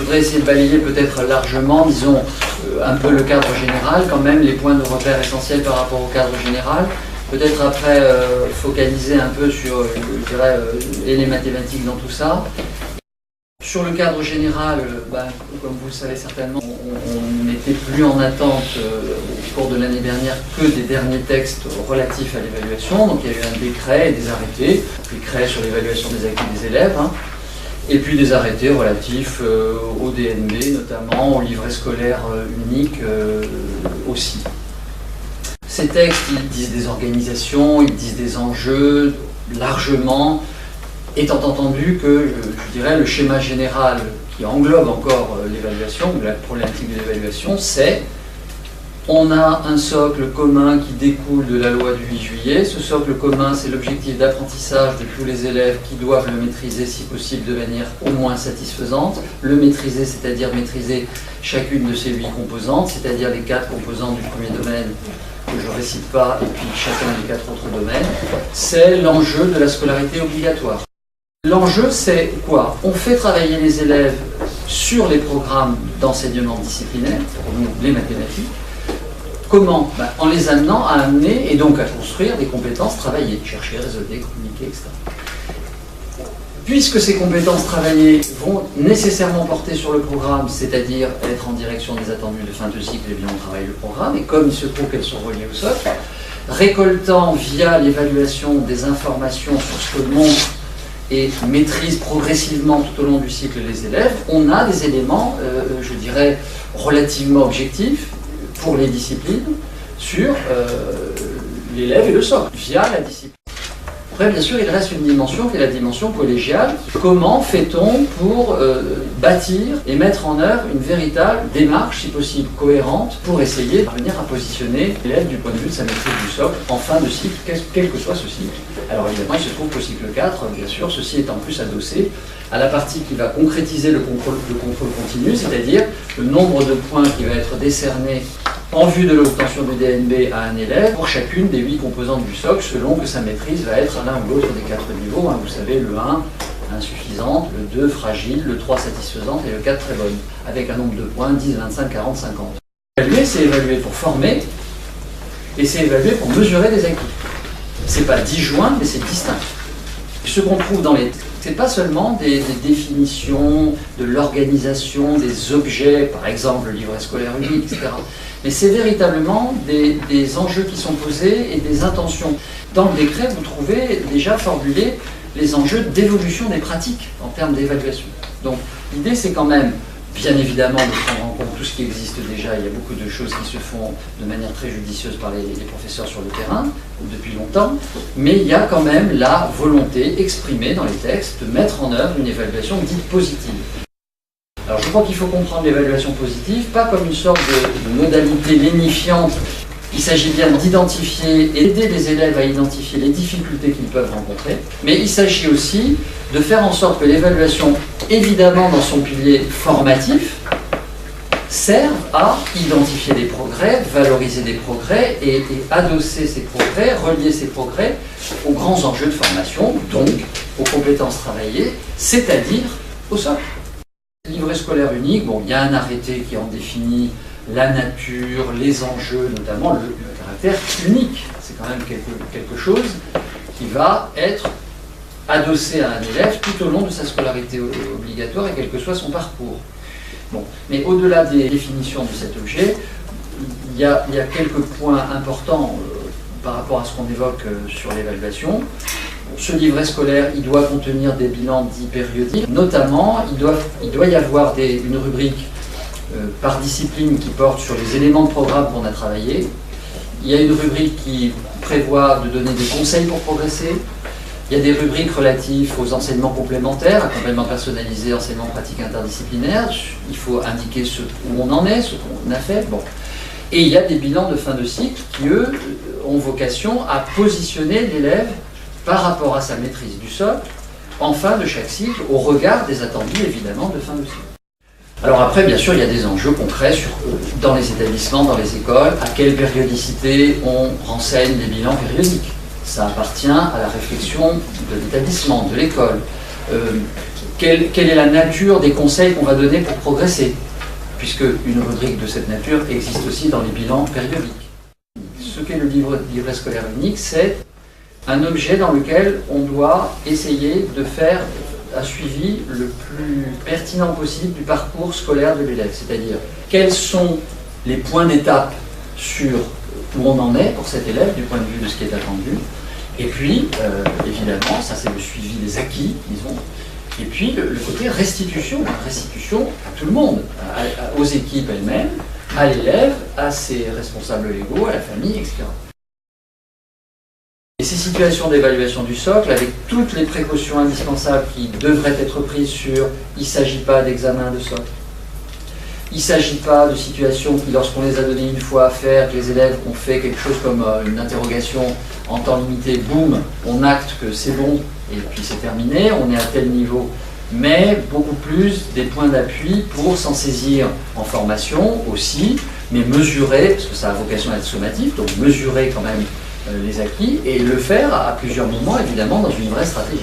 voudrais essayer de balayer peut-être largement, disons, un peu le cadre général, quand même, les points de repère essentiels par rapport au cadre général. Peut-être après focaliser un peu sur, je dirais, et les mathématiques dans tout ça. Sur le cadre général, comme vous le savez certainement, on n'était plus en attente au cours de l'année dernière que des derniers textes relatifs à l'évaluation. Donc il y a eu un décret et des arrêtés, décret sur l'évaluation des acquis des élèves, hein, et puis des arrêtés relatifs au DNB, notamment au livret scolaire unique aussi. Ces textes, ils disent des organisations, ils disent des enjeux, largement, étant entendu que, je dirais, le schéma général qui englobe encore l'évaluation, ou la problématique de l'évaluation, c'est on a un socle commun qui découle de la loi du 8 juillet. Ce socle commun, c'est l'objectif d'apprentissage de tous les élèves qui doivent le maîtriser, si possible, de manière au moins satisfaisante. Le maîtriser, c'est-à-dire maîtriser chacune de ces 8 composantes, c'est-à-dire les 4 composantes du premier domaine, que je ne récite pas, et puis chacun des 4 autres domaines. C'est l'enjeu de la scolarité obligatoire. L'enjeu, c'est quoi? On fait travailler les élèves sur les programmes d'enseignement disciplinaire, pour nous, les mathématiques. Comment? En les amenant à amener et donc à construire des compétences travaillées, chercher, résolver, communiquer, etc. Puisque ces compétences travaillées vont nécessairement porter sur le programme, c'est-à-dire être en direction des attendus de fin de cycle, eh bien on travaille le programme, et comme il se trouve qu'elles sont reliées au socle, récoltant via l'évaluation des informations sur ce que montrent et maîtrisent progressivement tout au long du cycle les élèves, on a des éléments, je dirais, relativement objectifs pour les disciplines sur l'élève et le socle, via la discipline. Après, bien sûr, il reste une dimension qui est la dimension collégiale. Comment fait-on pour bâtir et mettre en œuvre une véritable démarche, si possible cohérente, pour essayer de parvenir à positionner l'élève du point de vue de sa maîtrise du socle en fin de cycle, quel que soit ce cycle. Alors évidemment, il se trouve qu'au cycle 4, bien sûr, ceci est en plus adossé à la partie qui va concrétiser le contrôle continu, c'est-à-dire le nombre de points qui va être décerné en vue de l'obtention du DNB à un élève pour chacune des 8 composantes du socle, selon que sa maîtrise va être l'un ou l'autre des 4 niveaux. Vous savez, le 1, insuffisante, le 2, fragile, le 3, satisfaisante et le 4, très bonne, avec un nombre de points 10, 25, 40, 50. Évaluer, c'est évaluer pour former, et c'est évaluer pour mesurer des acquis. C'est pas disjoint, mais c'est distinct. Ce qu'on trouve dans les... C'est pas seulement des définitions de l'organisation des objets, par exemple le livret scolaire unique, etc. Mais c'est véritablement des enjeux qui sont posés et des intentions. Dans le décret, vous trouvez déjà formulés les enjeux d'évolution des pratiques en termes d'évaluation. Donc l'idée, c'est quand même, bien évidemment, de prendre en compte tout ce qui existe déjà. Il y a beaucoup de choses qui se font de manière très judicieuse par les professeurs sur le terrain, depuis longtemps, mais il y a quand même la volonté exprimée dans les textes de mettre en œuvre une évaluation dite positive. Alors je crois qu'il faut comprendre l'évaluation positive, pas comme une sorte de modalité lénifiante. Il s'agit bien d'identifier et d'aider les élèves à identifier les difficultés qu'ils peuvent rencontrer, mais il s'agit aussi de faire en sorte que l'évaluation, évidemment dans son pilier formatif, serve à identifier des progrès, valoriser des progrès et adosser ces progrès, relier ces progrès aux grands enjeux de formation, donc aux compétences travaillées, c'est-à-dire au socle. Livret scolaire unique, bon, il y a un arrêté qui en définit la nature, les enjeux, notamment le caractère unique. C'est quand même quelque chose qui va être adossé à un élève tout au long de sa scolarité obligatoire et quel que soit son parcours. Bon. Mais au-delà des définitions de cet objet, il y a quelques points importants par rapport à ce qu'on évoque sur l'évaluation. Ce livret scolaire, il doit contenir des bilans dits périodiques. Notamment, il doit y avoir une rubrique par discipline qui porte sur les éléments de programme qu'on a travaillé. Il y a une rubrique qui prévoit de donner des conseils pour progresser. Il y a des rubriques relatives aux enseignements complémentaires, accompagnement personnalisé, enseignement pratique interdisciplinaire. Il faut indiquer où on en est, ce qu'on a fait. Bon. Et il y a des bilans de fin de cycle qui, eux, ont vocation à positionner l'élève par rapport à sa maîtrise du socle en fin de chaque cycle, au regard des attendus, évidemment, de fin de cycle. Alors après, bien sûr, il y a des enjeux concrets dans les établissements, dans les écoles, à quelle périodicité on renseigne les bilans périodiques. Ça appartient à la réflexion de l'établissement, de l'école. quelle est la nature des conseils qu'on va donner pour progresser, puisque une rubrique de cette nature existe aussi dans les bilans périodiques. Ce qu'est le livret scolaire unique, c'est un objet dans lequel on doit essayer de faire un suivi le plus pertinent possible du parcours scolaire de l'élève, c'est-à-dire quels sont les points d'étape sur où on en est pour cet élève du point de vue de ce qui est attendu, et puis évidemment, ça c'est le suivi des acquis, disons, et puis le côté restitution à tout le monde, aux équipes elles-mêmes, à l'élève, à ses responsables légaux, à la famille, etc. Et ces situations d'évaluation du socle, avec toutes les précautions indispensables qui devraient être prises sur il ne s'agit pas d'examen de socle, il ne s'agit pas de situations qui, lorsqu'on les a données une fois à faire, que les élèves ont fait quelque chose comme une interrogation en temps limité, boum, on acte que c'est bon et puis c'est terminé, on est à tel niveau, mais beaucoup plus des points d'appui pour s'en saisir en formation aussi, mais mesurer, parce que ça a vocation à être sommatif, donc mesurer quand même les acquis et le faire à plusieurs moments, évidemment, dans une vraie stratégie.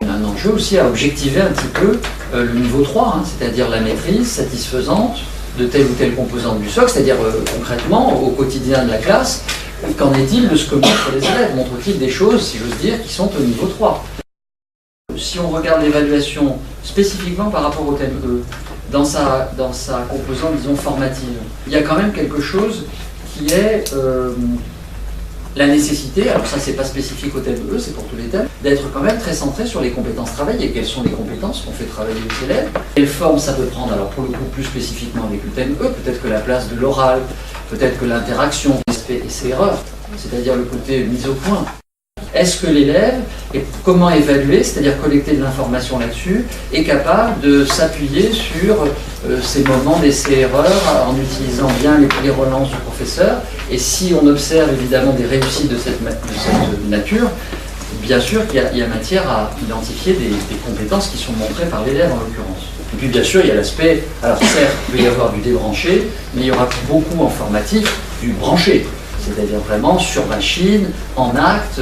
On a un enjeu aussi à objectiver un petit peu le niveau 3, c'est-à-dire la maîtrise satisfaisante de telle ou telle composante du socle, c'est-à-dire concrètement, au quotidien de la classe, qu'en est-il de ce que montrent les élèves? Montrent-ils des choses, si j'ose dire, qui sont au niveau 3? Si on regarde l'évaluation spécifiquement par rapport au thème E, dans sa composante, disons, formative, il y a quand même quelque chose qui est la nécessité, alors ça c'est pas spécifique au thème E, c'est pour tous les thèmes, d'être quand même très centré sur les compétences travaillées. Quelles sont les compétences qu'on fait travailler les élèves? Quelle forme ça peut prendre? Alors pour le coup plus spécifiquement avec le thème E, peut-être que la place de l'oral, peut-être que l'interaction, et ses erreurs, c'est-à-dire le côté mise au point. Est-ce que l'élève, et comment évaluer, c'est-à-dire collecter de l'information là-dessus, est capable de s'appuyer sur ces moments d'essai-erreur en utilisant bien les relances du professeur? Et si on observe évidemment des réussites de cette nature, bien sûr qu'il y a matière à identifier des compétences qui sont montrées par l'élève en l'occurrence. Et puis bien sûr il y a l'aspect, alors certes il peut y avoir du débranché, mais il y aura beaucoup en formatif du branché, c'est-à-dire vraiment sur machine, en acte.